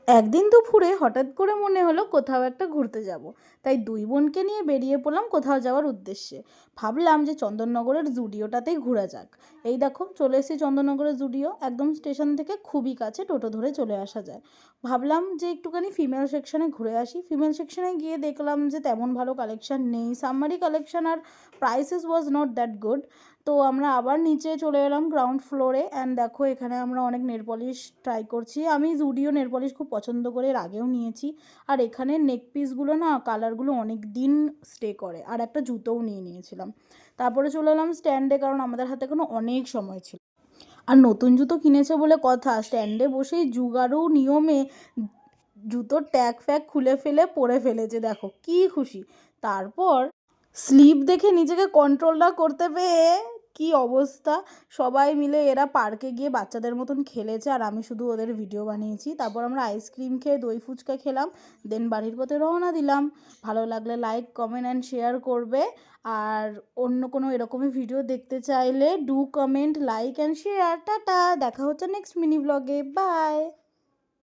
একদিন দুপুরে হঠাৎ করে মনে হলো কোথাও একটা ঘুরতে যাব। তাই দুই বোনকে নিয়ে বেরিয়ে পড়লাম কোথাও যাওয়ার উদ্দেশ্যে। ভাবলাম যে চন্দননগরের জুডিওটাতেই ঘোরা যাক। এই দেখো চলে এসেছি চন্দননগরের জুডিও, একদম স্টেশন থেকে খুবই কাছে, টোটো ধরে চলে আসা যায়। ভাবলাম যে একটুখানি ফিমেল সেকশনে ঘুরে আসি। ফিমেল সেকশনে গিয়ে দেখলাম যে তেমন ভালো কালেকশন নেই, সামারি কালেকশন, আর prices was not that good. তো আমরা আবার নিচে চলে এলাম গ্রাউন্ড ফ্লোরে। অ্যান্ড দেখো এখানে আমরা অনেক নেল পলিশ ট্রাই করছি। আমি জুডিও নেল পলিশ খুব পছন্দ করে এর আগেও নিয়েছি। আর এখানে নেক পিসগুলো না কালারগুলো অনেক দিন স্টে করে। আর একটা জুতোও নিয়ে নিয়েছিলাম। তারপরে চলে এলাম স্ট্যান্ডে, কারণ আমাদের হাতে কোনো অনেক সময় ছিল। আর নতুন জুতো কিনেছে বলে কথা, স্ট্যান্ডে বসেই জুগাড়ু নিয়মে জুতোর ট্যাগ ফ্যাগ খুলে ফেলে পরে ফেলেছে, দেখো কি খুশি। তারপর স্লিপ দেখে নিজেকে কন্ট্রোল না করতে পেরে কি অবস্থা। সবাই মিলে এরা পার্কে গিয়ে বাচ্চাদের মতন খেলেছে, আর আমি শুধু ওদের ভিডিও বানিয়েছি। তারপর আমরা আইসক্রিম খেয়ে দই ফুচকা খেলাম, দেন বাড়ির পথে রওনা দিলাম। ভালো লাগলে লাইক কমেন্ট অ্যান্ড শেয়ার করবে। আর অন্য কোনো এরকমই ভিডিও দেখতে চাইলে do comment like and share. Tata, দেখা হচ্ছে নেক্সট মিনি ব্লগে, বাই।